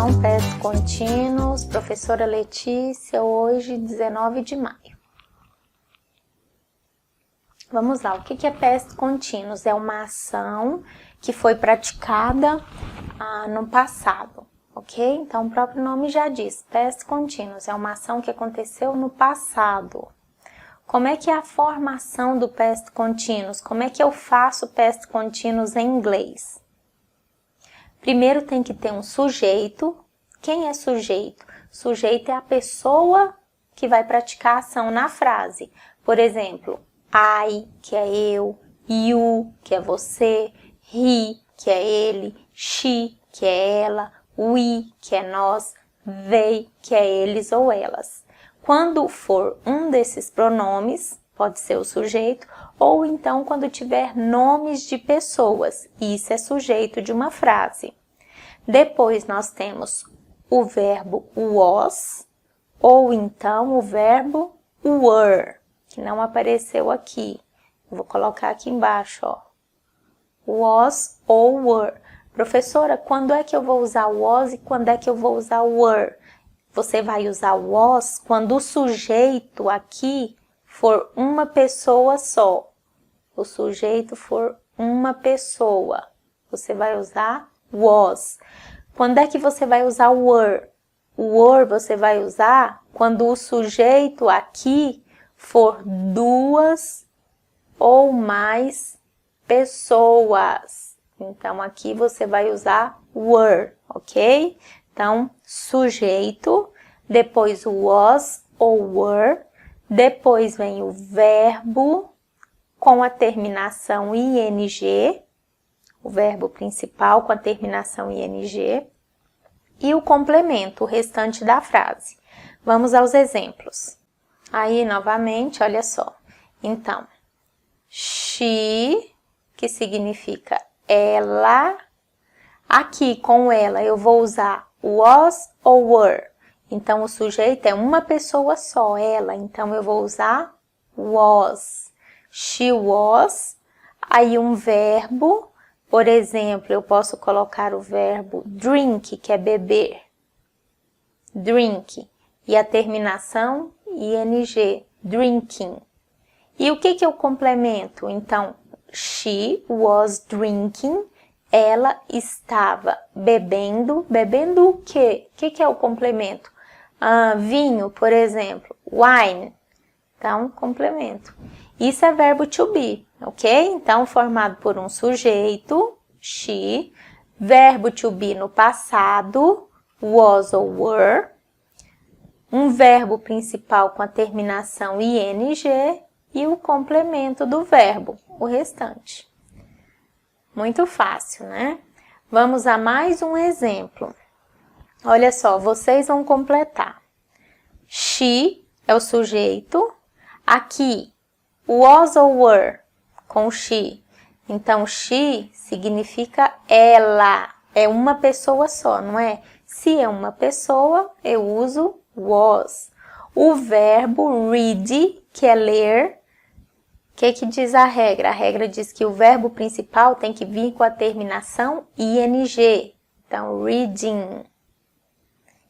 Atenção, past contínuos, professora Letícia, hoje, 19 de maio. Vamos lá, o que é past continuous? É uma ação que foi praticada no passado, ok? Então, o próprio nome já diz, past continuous, é uma ação que aconteceu no passado. Como é que é a formação do past continuous? Como é que eu faço past continuous em inglês? Primeiro tem que ter um sujeito. Quem é sujeito? Sujeito é a pessoa que vai praticar a ação na frase. Por exemplo, I, que é eu, you, que é você, he, que é ele, she, que é ela, we, que é nós, they, que é eles ou elas. Quando for um desses pronomes, pode ser o sujeito, ou então quando tiver nomes de pessoas, isso é sujeito de uma frase. Depois nós temos o verbo was, ou então o verbo were, que não apareceu aqui. Vou colocar aqui embaixo, ó. Was ou were. Professora, quando é que eu vou usar was e quando é que eu vou usar were? Você vai usar was quando o sujeito aqui for uma pessoa só. O sujeito for uma pessoa. Você vai usar was. Quando é que você vai usar were? O were você vai usar quando o sujeito aqui for duas ou mais pessoas. Então, aqui você vai usar were, ok? Então, sujeito, depois o was ou were, depois vem o verbo com a terminação ing, o verbo principal com a terminação ing, e o complemento, o restante da frase. Vamos aos exemplos. Aí, novamente, olha só. Então, she, que significa ela. Aqui, com ela, eu vou usar was ou were. Então, o sujeito é uma pessoa só, ela. Então, eu vou usar was. She was. Aí, um verbo. Por exemplo, eu posso colocar o verbo drink, que é beber. Drink. E a terminação ing, drinking. E o que eu complemento? Então, she was drinking. Ela estava bebendo. Bebendo o quê? O que é o complemento? Vinho, por exemplo. Wine. Então, complemento. Isso é verbo to be, ok? Então, formado por um sujeito, she, verbo to be no passado, was ou were, um verbo principal com a terminação ing e o complemento do verbo, o restante. Muito fácil, né? Vamos a mais um exemplo. Olha só, vocês vão completar. She é o sujeito, aqui, was ou were, com she. Então, she significa ela. É uma pessoa só, não é? Se é uma pessoa, eu uso was. O verbo read, que é ler, o que diz a regra? A regra diz que o verbo principal tem que vir com a terminação ing. Então, reading.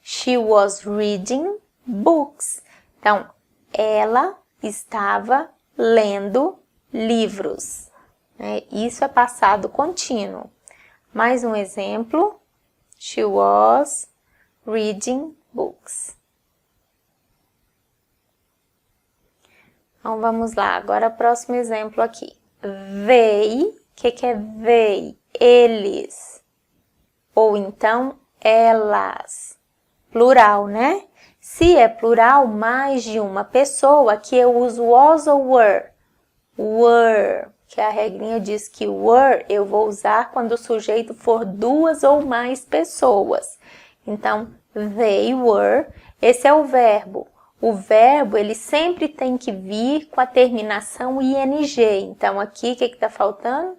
She was reading books. Então, ela estava lendo livros. Isso é passado contínuo. Mais um exemplo. She was reading books. Então, vamos lá. Agora, próximo exemplo aqui. They. O que é they? Eles. Ou então, elas. Plural, né? Se é plural, mais de uma pessoa, aqui eu uso was ou were. Were, que a regrinha diz que were eu vou usar quando o sujeito for duas ou mais pessoas. Então, they were, esse é o verbo. O verbo, ele sempre tem que vir com a terminação ing. Então, aqui, o que está faltando?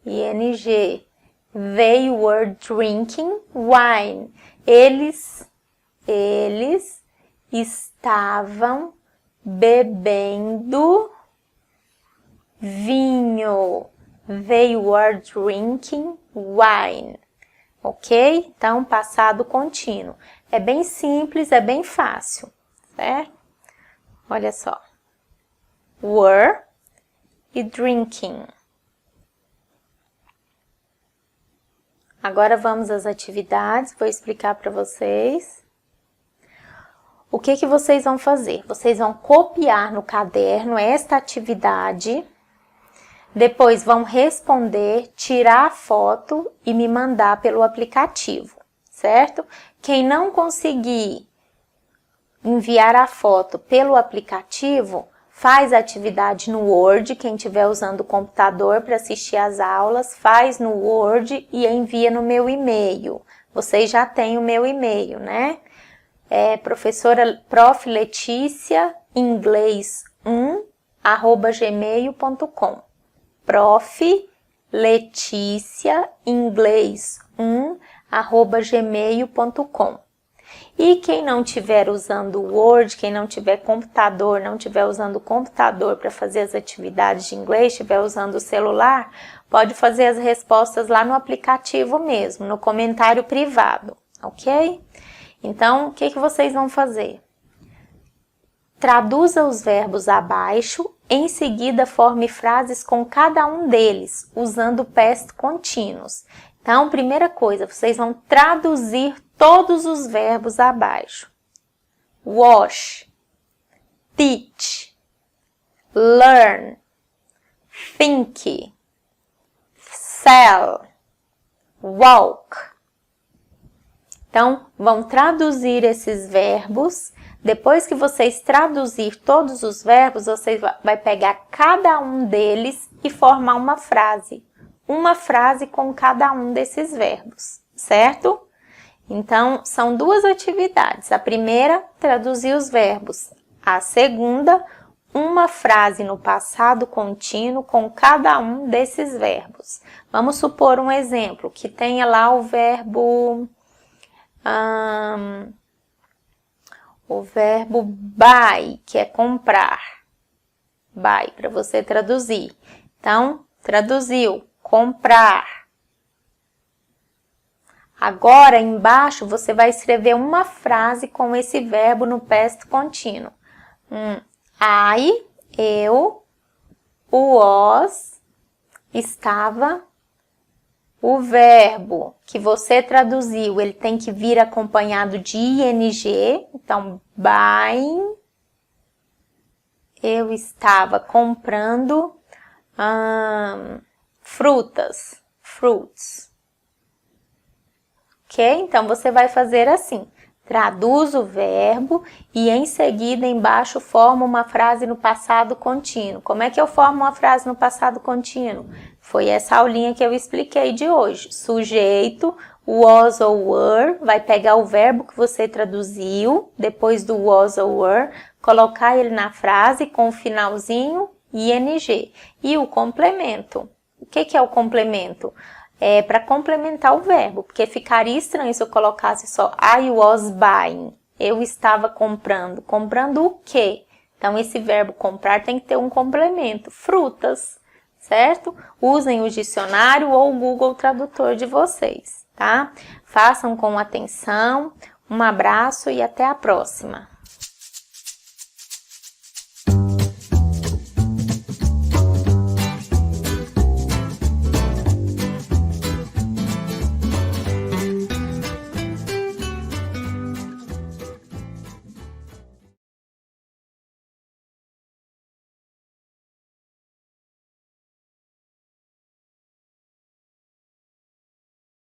Ing. They were drinking wine. Eles estavam bebendo vinho. They were drinking wine. ok? Então, passado contínuo. É bem simples, é bem fácil, certo? Olha só. Were e drinking. Agora vamos às atividades, vou explicar para vocês. O que vocês vão fazer? Vocês vão copiar no caderno esta atividade, depois vão responder, tirar a foto e me mandar pelo aplicativo, certo? Quem não conseguir enviar a foto pelo aplicativo, faz a atividade no Word, quem estiver usando o computador para assistir às aulas, faz no Word e envia no meu e-mail. Vocês já têm o meu e-mail, né? É professora Prof. Letícia Inglês 1@gmail.com. Prof. Letícia Inglês 1@gmail.com. E quem não estiver usando o Word, quem não tiver computador, não estiver usando o computador para fazer as atividades de inglês, estiver usando o celular, pode fazer as respostas lá no aplicativo mesmo, no comentário privado, ok? Então, o que vocês vão fazer? Traduza os verbos abaixo, em seguida forme frases com cada um deles, usando past contínuos. Então, primeira coisa, vocês vão traduzir todos os verbos abaixo. Wash, teach, learn, think, sell, walk. Então, vão traduzir esses verbos. Depois que vocês traduzir todos os verbos, vocês vai pegar cada um deles e formar uma frase. Uma frase com cada um desses verbos, certo? Então, são duas atividades. A primeira, traduzir os verbos. A segunda, uma frase no passado contínuo com cada um desses verbos. Vamos supor um exemplo, que tenha lá o verbo buy, que é comprar. Buy, para você traduzir. Então, traduziu, comprar. Agora, embaixo, você vai escrever uma frase com esse verbo no past contínuo. I, eu, was, estava. O verbo que você traduziu, ele tem que vir acompanhado de ing. Então, buying, eu estava comprando frutas, fruits. Ok? Então, você vai fazer assim. Traduz o verbo e em seguida embaixo forma uma frase no passado contínuo. Como é que eu formo uma frase no passado contínuo? Foi essa aulinha que eu expliquei de hoje. Sujeito, was ou were, vai pegar o verbo que você traduziu, depois do was ou were, colocar ele na frase com o finalzinho ing. E o complemento. O que é o complemento? É para complementar o verbo, porque ficaria estranho se eu colocasse só I was buying. Eu estava comprando. Comprando o quê? Então, esse verbo comprar tem que ter um complemento. Frutas, certo? Usem o dicionário ou o Google Tradutor de vocês, tá? Façam com atenção. Um abraço e até a próxima.